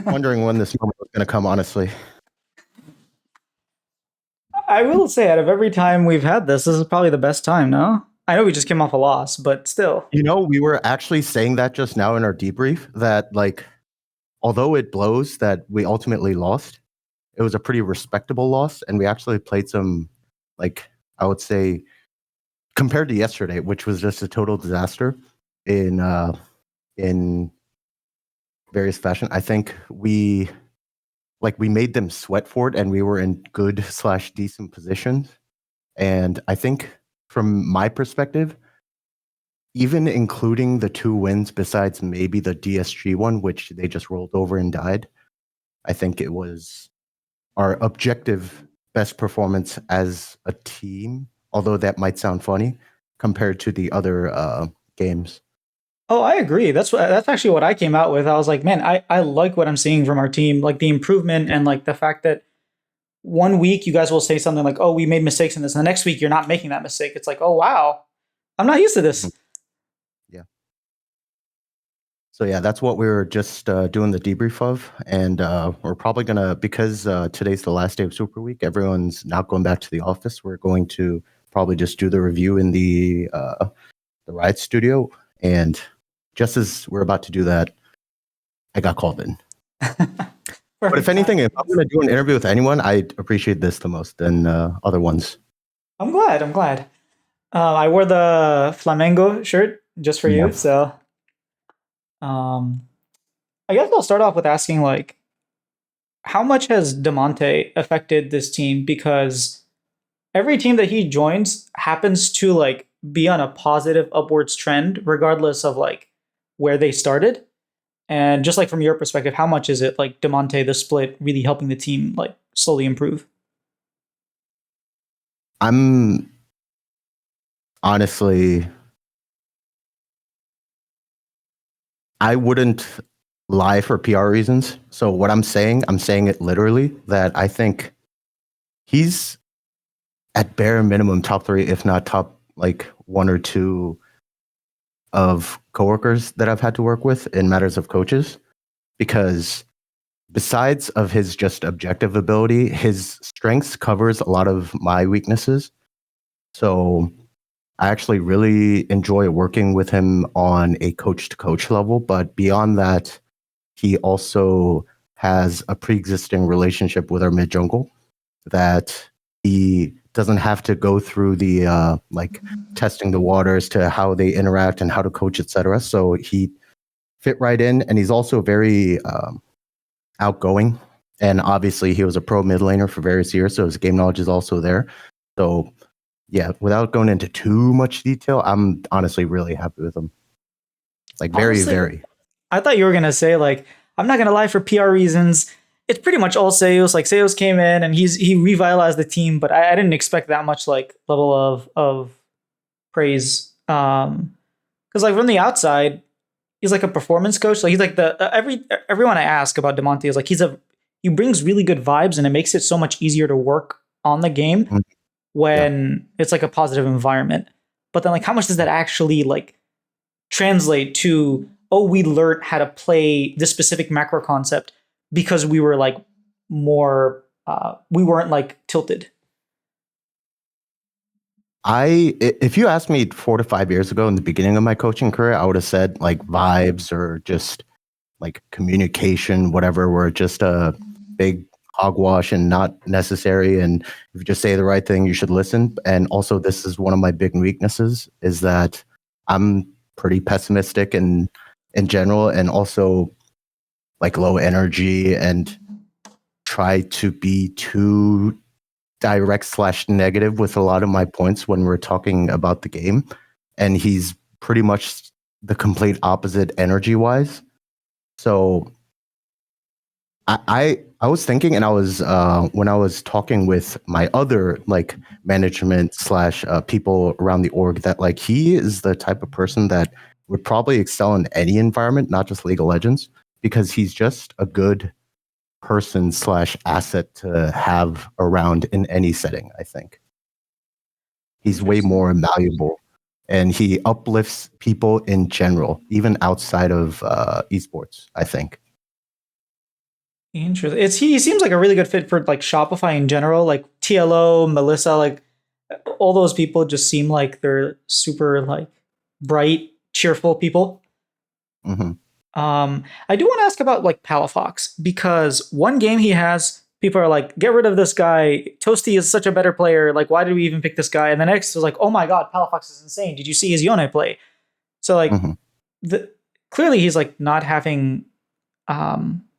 Wondering when this moment was going to come, honestly. I will say, out of every time we've had this is probably the best time, no? I know we just came off a loss, but still. We were actually saying that just now in our debrief that, like, although it blows that we ultimately lost, it was a pretty respectable loss. And we actually played some, like, I would say, compared to yesterday, which was just a total disaster in various fashion. I think we made them sweat for it and we were in good slash decent positions. And I think from my perspective, even including the two wins besides maybe the DSG one, which they just rolled over and died, I think it was our objective best performance as a team, although that might sound funny compared to the other games. Oh, I agree. That's actually what I came out with. I was like, man, I like what I'm seeing from our team, like the improvement and like the fact that one week you guys will say something like, "Oh, we made mistakes in this," and the next week you're not making that mistake. It's like, "Oh, wow, I'm not used to Mhm. this." Yeah. So yeah, that's what we were just doing the debrief of, and we're probably gonna because today's the last day of Super Week. Everyone's not going back to the office. We're going to probably just do the review in the Riot Studio, and just as we're about to do that, I got called in. But if Perfect anything, timing, if I I'm guess. going to do an interview with anyone, I'd appreciate this the most than other ones. I'm glad. I'm glad. I wore the Flamengo shirt just for Yeah. you, so um, I guess I'll start off with asking like, how much has Demonte affected this team? Because every team that he joins happens to like be on a positive upwards trend, regardless of like where they started. And just like from your perspective, how much is it like Demonte the split really helping the team like slowly improve? I'm honestly, I wouldn't lie for PR reasons. So what I'm saying it literally that I think he's at bare minimum top three, if not top like one or two of coworkers that I've had to work with in matters of coaches. Because besides of his just objective ability, his strengths covers a lot of my weaknesses. So I actually really enjoy working with him on a coach to coach level. But beyond that, he also has a pre existing relationship with our mid jungle that he doesn't have to go through the like testing the waters to how they interact and how to coach, etc. So he fit right in, and he's also very outgoing. And obviously, he was a pro mid laner for various years, so his game knowledge is also there. So yeah, without going into too much detail, I'm honestly really happy with him. Like very, Honestly, very. I thought you were gonna say like, I'm not gonna lie, for PR reasons. It's pretty much all Seos. Like Seos came in and he revitalized the team, but I didn't expect that much like level of praise. Because like from the outside, he's like a performance coach. Like he's like the everyone I ask about Demonte is like he brings really good vibes and it makes it so much easier to work on the game Mm, yeah. when it's like a positive environment. But then like how much does that actually like translate to, oh, we learned how to play this specific macro concept because we were like more we weren't like tilted. If you asked me 4 to 5 years ago in the beginning of my coaching career, I would have said like vibes or just like communication, whatever, were just a big hogwash and not necessary. And if you just say the right thing, you should listen. And also, this is one of my big weaknesses is that I'm pretty pessimistic in general, and also like low energy and try to be too direct slash negative with a lot of my points when we're talking about the game. And he's pretty much the complete opposite energy wise. So I was thinking, and I was when I was talking with my other like management slash people around the org, that like he is the type of person that would probably excel in any environment, not just League of Legends, because he's just a good person slash asset to have around in any setting. I think he's way Interesting. more malleable, and he uplifts people in general, even outside of esports. I think. Interesting. He seems like a really good fit for like Shopify in general. Like TLO, Melissa, like all those people just seem like they're super like bright, cheerful people. Hmm. I do want to ask about like Palafox because one game he has, people are like, get rid of this guy. Toasty is such a better player. Like, why did we even pick this guy? And the next was like, oh my god, Palafox is insane. Did you see his Yone play? So like, Hmm. the clearly he's like not having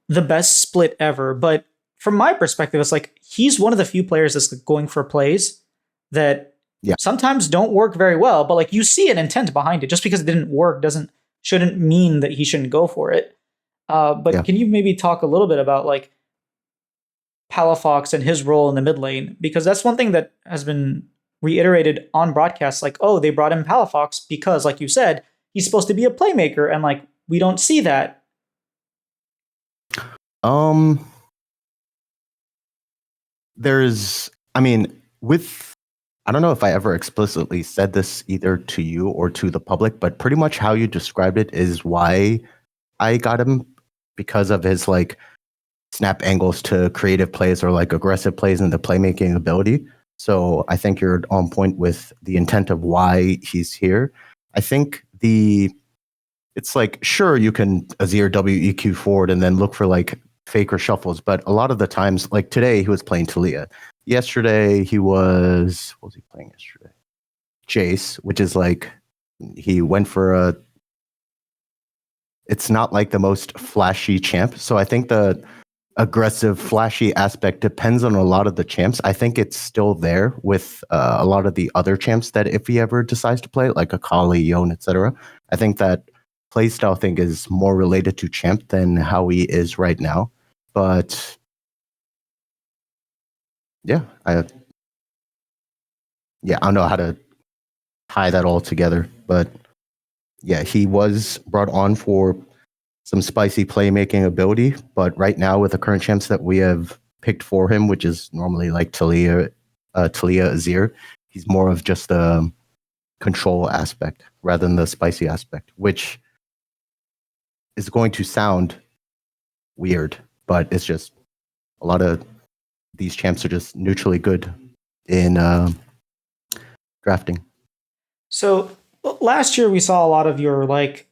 the best split ever. But from my perspective, it's like he's one of the few players that's like going for plays that Yeah. sometimes don't work very well, but like you see an intent behind it. Just because it didn't work doesn't shouldn't mean that he shouldn't go for it. But Yeah. can you maybe talk a little bit about like Palafox and his role in the mid lane? Because that's one thing that has been reiterated on broadcasts. Like, oh, they brought in Palafox because, like you said, he's supposed to be a playmaker, and like we don't see that. Um, there's, I mean, with, I don't know if I ever explicitly said this either to you or to the public, but pretty much how you described it is why I got him, because of his like snap angles to creative plays or like aggressive plays and the playmaking ability. So I think you're on point with the intent of why he's here. I think it's like, sure, you can Azir WEQ forward and then look for like faker shuffles, but a lot of the times, like today, he was playing Talia. Yesterday, what was he playing yesterday? Jace, which is like, he went for it's not like the most flashy champ. So I think the aggressive, flashy aspect depends on a lot of the champs. I think it's still there with a lot of the other champs that if he ever decides to play, like Akali, Yon, etc. I think that playstyle thing is more related to champ than how he is right now. But yeah, I don't know how to tie that all together. But yeah, he was brought on for some spicy playmaking ability, but right now with the current champs that we have picked for him, which is normally like Talia Azir, he's more of just the control aspect rather than the spicy aspect, which is going to sound weird, but it's just a lot of these champs are just neutrally good in drafting. So last year we saw a lot of your like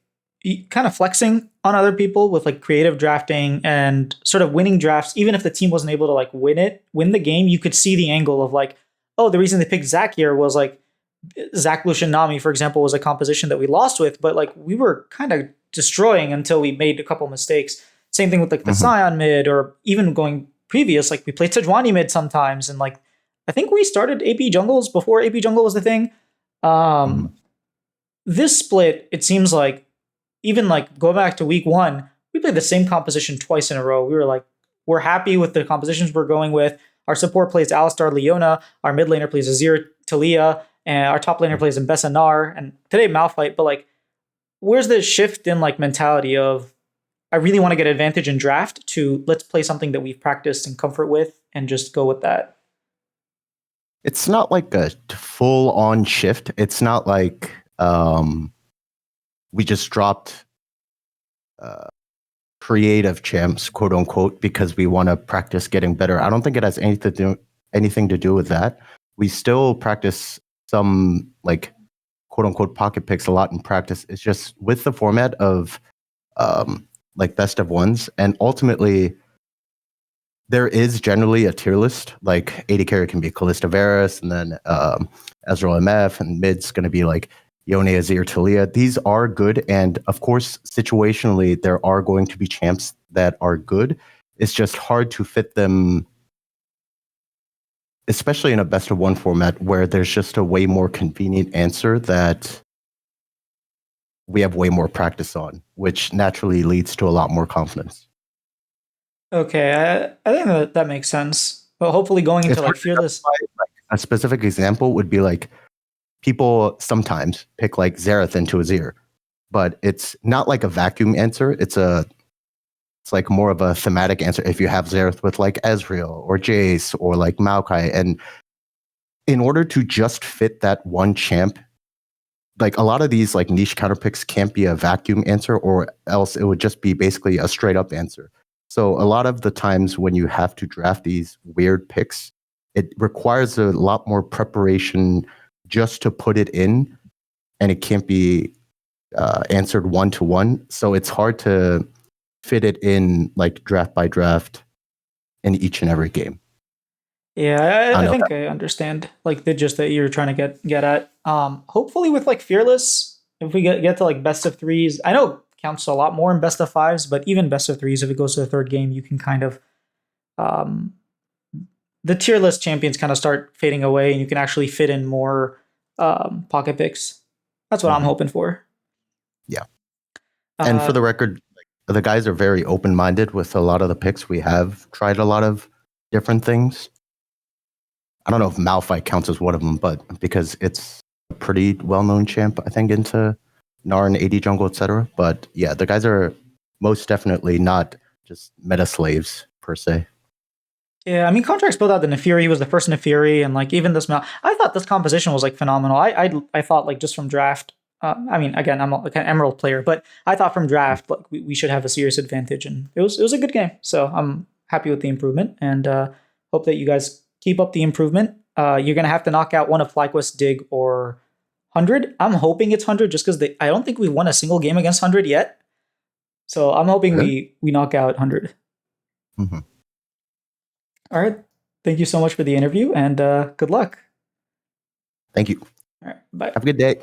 kind of flexing on other people with like creative drafting and sort of winning drafts. Even if the team wasn't able to like win the game, you could see the angle of like, oh, the reason they picked Zach here was like Zach Lucian Nami, for example, was a composition that we lost with, but like we were kind of destroying until we made a couple mistakes. Same thing with like the Mm-hmm. Scion mid, or even going previous, like we played Sejuani mid sometimes, and like I think we started AP jungles before AP jungle was the thing. Mm-hmm. Um, this split, it seems like even like go back to week one, we played the same composition twice in a row. We were like, we're happy with the compositions we're going with. Our support plays Alistar Leona, our mid laner plays Azir Talia, and our top laner plays Mbessa Nar, and today Malphite. But like, where's the shift in like mentality of I really want to get advantage in draft to let's play something that we've practiced and comfort with and just go with that? It's not like a full on shift. It's not like we just dropped uh, creative champs, quote unquote, because we want to practice getting better. I don't think it has anything to do with that. We still practice some like quote unquote pocket picks a lot in practice. It's just with the format of like best of ones, and ultimately there is generally a tier list. Like AD carry can be Callista Varus, and then Ezreal MF, and mid's going to be like Yone, Azir, Talia. These are good, and of course, situationally, there are going to be champs that are good. It's just hard to fit them, especially in a best of one format where there's just a way more convenient answer that we have way more practice on, which naturally leads to a lot more confidence. Okay, I think that makes sense. But hopefully, going It's into like hard to fearless. justify. Like, a specific example would be like people sometimes pick like Xerath into Azir, but it's not like a vacuum answer. It's like more of a thematic answer if you have Xerath with like Ezreal or Jace or like Maokai. And in order to just fit that one champ, like a lot of these like niche counter picks can't be a vacuum answer, or else it would just be basically a straight up answer. So a lot of the times when you have to draft these weird picks, it requires a lot more preparation just to put it in, and it can't be answered one to one. So it's hard to fit it in like draft by draft in each and every game. Yeah, I I know. think I understand like the gist that you're trying to get at. Hopefully with like Fearless, if we get to like best of threes, I know it counts a lot more in best of fives, but even best of threes, if it goes to the third game, you can kind of um, the tier list champions kind of start fading away, and you can actually fit in more pocket picks. That's what I'm Mhm. hoping for. Yeah. And for Uh, the record, like, the guys are very open minded with a lot of the picks. We have tried a lot of different things. I don't know if Malphite counts as one of them, but because it's a pretty well known champ, I think, into Narn, AD jungle, etc. But yeah, the guys are most definitely not just meta slaves per se. Yeah, I mean, Contracts built out the Nefiri was the first Nefiri, and like even this mount, I thought this composition was like phenomenal. I thought like just from draft. I mean, again, I'm like an Emerald player, but I thought from draft like we should have a serious advantage, and it was a good game. So I'm happy with the improvement, and hope that you guys keep up the improvement. You're gonna have to knock out one of FlyQuest, Dig, or 100. I'm hoping it's 100 just because I don't think we won a single game against 100 yet. So I'm hoping Really? we knock out 100. Mm-hmm. All right. Thank you so much for the interview, and good luck. Thank you. All right. Bye. Have a good day.